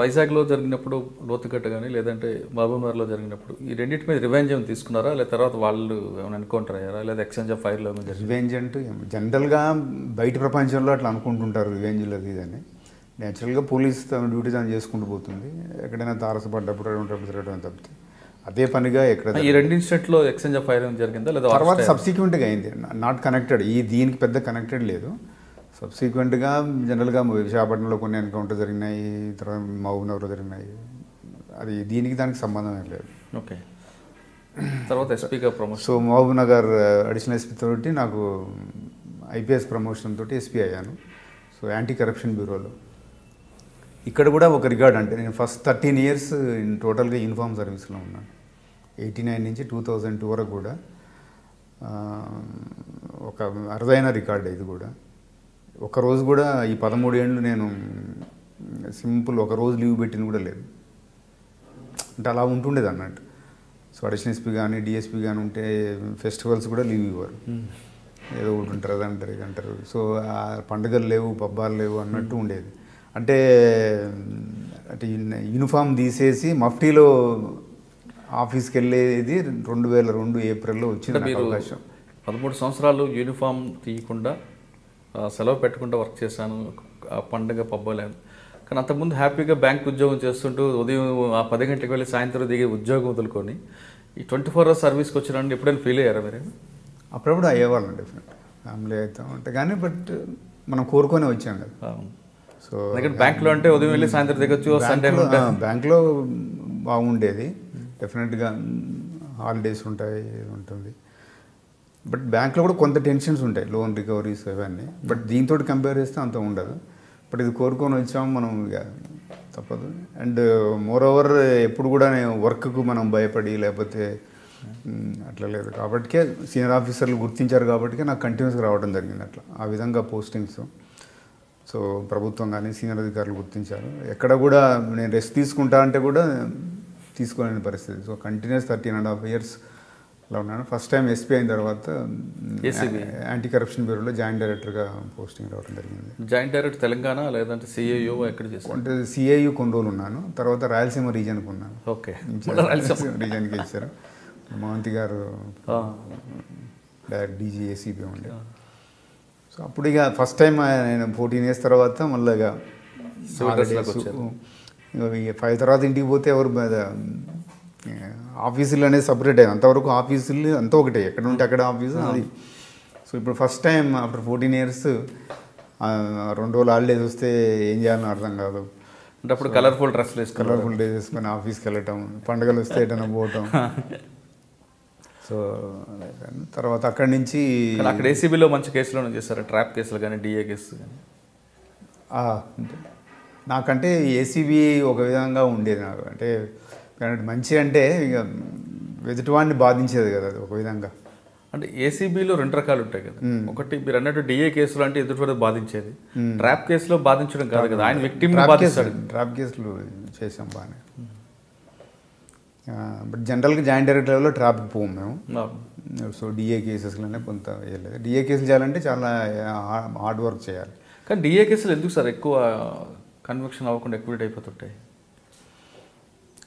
వైజాగ్లో జరిగినప్పుడు లోతుగట్ట కానీ లేదంటే మహబూబ్నగర్లో జరిగినప్పుడు ఈ రెండింటి మీద రివెంజ్ ఏమైనా తీసుకున్నారా, లేదా తర్వాత వాళ్ళు ఏమైనా ఎన్కౌంటర్ అయ్యారా, లేదా ఎక్స్చేంజ్ ఆఫ్ ఫైర్లో ఏమైనా జరిగింది? రివెంజ్ అంటూ జనరల్గా బయట ప్రపంచంలో అట్లా అనుకుంటుంటారు రివెంజ్లో ఇదని. నేచురల్గా పోలీస్ తన డ్యూటీ తను చేసుకుంటూ పోతుంది. ఎక్కడైనా తారసపడ్డప్పుడు అటువంటి తిరగడం తప్పితే అదే పనిగా ఎక్కడ ఈ రెండు ఇన్సిడెంట్లో ఎక్స్చేంజ్ ఆఫ్ ఫైర్ జరిగిందా, లేదా తర్వాత సబ్సిక్వెంట్గా అయింది. నాట్ కనెక్టెడ్, దీనికి పెద్ద కనెక్టెడ్ లేదు. సబ్సిక్వెంట్గా జనరల్గా విశాఖపట్నంలో కొన్ని ఎన్కౌంటర్ జరిగినాయి, తర్వాత మహబూబ్నగర్లో జరిగినాయి. అది దీనికి దానికి సంబంధం ఏం లేదు. ఓకే. తర్వాత ఎస్పీగా promotion. So Mahabubnagar additional SP తోటి నాకు ఐపీఎస్ ప్రమోషన్ తోటి ఎస్పీ అయ్యాను. సో యాంటీ కరప్షన్ బ్యూరోలో ఇక్కడ కూడా ఒక రికార్డ్. అంటే నేను ఫస్ట్ 13 years టోటల్గా యూనిఫామ్ సర్వీస్లో ఉన్నాను. 89 నుంచి 2002 వరకు కూడా. ఒక అరుదైన రికార్డ్ ఇది కూడా. ఒకరోజు కూడా ఈ 13 ఏళ్ళు నేను సింపుల్ ఒకరోజు లీవ్ పెట్టిన కూడా లేదు. అంటే అలా ఉంటుండేది అన్నట్టు. సో అడిషనల్ ఎస్పీ కానీ డిఎస్పీ కానీ ఉంటే ఫెస్టివల్స్ కూడా లీవ్ ఇవ్వరు. ఏదో ఒకటి ఉంటారు, అది అంటారు, ఇది అంటారు. సో ఆ పండుగలు లేవు, పబ్బాలు లేవు అన్నట్టు ఉండేది. అంటే యూనిఫామ్ తీసేసి మఫ్టీలో ఆఫీస్కి వెళ్ళేది 2002 ఏప్రిల్లో వచ్చింది అవకాశం. 13 సంవత్సరాలు యూనిఫామ్ తీయకుండా సెలవు పెట్టకుండా వర్క్ చేశాను, ఆ పండుగ పబ్బలేదు. కానీ అంతకుముందు హ్యాపీగా బ్యాంక్ ఉద్యోగం చేస్తుంటూ ఉదయం 10 గంటలకు వెళ్ళి సాయంత్రం దిగే ఉద్యోగం వదులుకొని ఈ 24 hours సర్వీస్కి వచ్చినండి ఎప్పుడైనా ఫీల్ అయ్యారా మీరు? అప్పుడప్పుడు అయ్యేవాళ్ళం డెఫినెట్. ఫ్యామిలీ అవుతాం అంటే కానీ బట్ మనం కోరుకొని వచ్చాం కదా. సో బ్యాంక్లో అంటే ఉదయం వెళ్ళి సాయంత్రం దిగొచ్చు, సండే బ్యాంక్లో బాగుండేది డెఫినెట్గా. హాలిడేస్ ఉంటాయి, ఉంటుంది. బట్ బ్యాంక్లో కూడా కొంత టెన్షన్స్ ఉంటాయి, లోన్ రికవరీస్ అవన్నీ. బట్ దీంతో కంపేర్ చేస్తే అంత ఉండదు. బట్ ఇది కోరుకొని వచ్చాము మనం, ఇక తప్పదు. అండ్ మోర్ ఓవర్ ఎప్పుడు కూడా నేను వర్క్కు మనం భయపడి లేకపోతే అట్లా లేదు. కాబట్టికే సీనియర్ ఆఫీసర్లు గుర్తించారు కాబట్టికే నాకు కంటిన్యూస్గా రావడం జరిగింది అట్లా ఆ విధంగా పోస్టింగ్స్. సో ప్రభుత్వం కానీ సీనియర్ అధికారులు గుర్తించారు. ఎక్కడ కూడా నేను రెస్ట్ తీసుకుంటా అంటే కూడా తీసుకోలేని పరిస్థితి. సో కంటిన్యూస్ 13.5 years అలా ఉన్నాను. ఫస్ట్ టైం ఎస్పీ అయిన తర్వాత యాంటీ కరప్షన్ బ్యూరోలో జాయింట్ డైరెక్టర్గా పోస్టింగ్ రావడం జరిగింది. జాయింట్ డైరెక్టర్ తెలంగాణ లేదంటే సిఐయు ఎక్కడ చేస్తాను? అంటే సిఐయు కొన్ని రోజులు ఉన్నాను, తర్వాత రాయలసీమ రీజన్కి ఉన్నాను. ఓకే, రాయలసీమ రీజన్కి ఇచ్చారు. మోహంతి గారు డైరెక్ట్ డీజీ ఏసీపీ ఉండే. సో అప్పుడు ఇక ఫస్ట్ టైం నేను 14 years తర్వాత మళ్ళీ ఇక 5 తర్వాత ఇంటికి పోతే ఎవరు ఆఫీసులు అనేది సపరేట్ అయ్యాయి. అంతవరకు ఆఫీసులు అంతా ఒకటే, ఎక్కడ ఉంటే అక్కడ ఆఫీసు అది. సో ఇప్పుడు ఫస్ట్ టైం ఆఫ్టర్ 14 years 2 రోజులు హాలిడేస్ వస్తే ఏం చేయాలని అర్థం కాదు. అంటే అప్పుడు కలర్ఫుల్ డ్రెస్లు కలర్ఫుల్ డ్రెస్ వేసుకొని ఆఫీస్కి వెళ్ళటం, పండుగలు వస్తే ఎటైనా పోవటం. సో తర్వాత అక్కడి నుంచి అక్కడ ఏసీబీలో మంచి కేసులు చేస్తారు, ట్రాప్ కేసులు కానీ డిఏ కేసు కానీ. నాకంటే ఏసీబీ ఒక విధంగా ఉండేది నాకు. అంటే మంచి అంటే ఇక ఎదుటివాడిని బాధించేది కదా అది ఒక విధంగా. అంటే ఏసీబీలో 2 రకాలు ఉంటాయి కదా. ఒకటి మీరు అన్నట్టు డిఏ కేసులు అంటే ఎదుటివాడు బాధించేది, ట్రాప్ కేసులో బాధించడం కాదు కదా, ఆయన విక్టిమ్ బాధిస్తాడు. ట్రాప్ కేసులు చేసాం బాగానే. బట్ జనరల్గా జాయింట్ డైరెక్టర్ లెవెల్లో ట్రాప్కి పోము మేము. సో డిఏ కేసెస్లోనే కొంత వేయలేదు. డిఏ కేసులు చేయాలంటే చాలా హార్డ్ వర్క్ చేయాలి. కానీ డిఏ కేసులు ఎందుకు సార్ ఎక్కువ కన్విక్షన్ అవ్వకుండా ఎక్విట్ అయిపోతుంటాయి?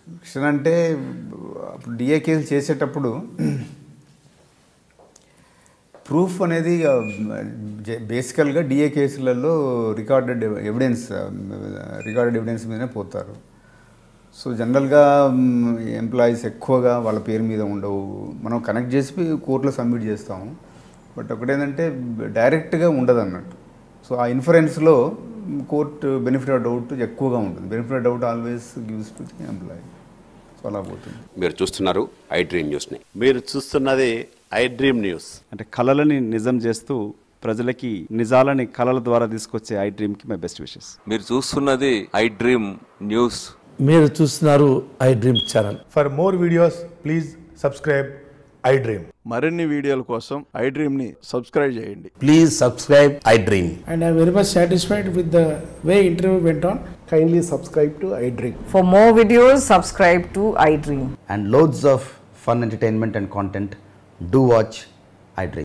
కన్విక్షన్ అంటే అప్పుడు డిఏ కేసులు చేసేటప్పుడు ప్రూఫ్ అనేది బేసికల్గా డిఏ కేసులలో రికార్డెడ్ ఎవిడెన్స్ మీదనే పోతారు. సో జనరల్గా ఎంప్లాయీస్ ఎక్కువగా వాళ్ళ పేరు మీద ఉండవు. మనం కనెక్ట్ చేసి కోర్టులో సబ్మిట్ చేస్తాము. బట్ ఒకటేంటంటే డైరెక్ట్గా ఉండదు అన్నట్టు. సో ఆ ఇన్ఫరెన్స్లో కోర్టు బెనిఫిట్ ఆఫ్ డౌట్ ఎక్కువగా ఉంటుంది. Benefit of doubt always gives to the employee. So అలా పోతుంది. మీరు చూస్తున్నారు ఐ డ్రీమ్ న్యూస్ని. మీరు చూస్తున్నది ఐ డ్రీమ్ న్యూస్. అంటే కళలని నిజం చేస్తూ ప్రజలకి నిజాలని కళల ద్వారా తీసుకొచ్చే ఐ డ్రీమ్కి మై బెస్ట్ విషెస్. మీరు చూస్తున్నది ఐ డ్రీమ్ న్యూస్. మీరు చూస్తున్నారు I dream channel. For more videos please subscribe I dream. మరిన్ని వీడియోల కోసం ఐ డ్రీమ్ని సబ్స్క్రైబ్ చేయండి. Please subscribe I dream. And I am very much satisfied with the way interview went on. Kindly subscribe to I Dream. For more videos, subscribe to I Dream. And loads of fun entertainment and content. Do watch I Dream.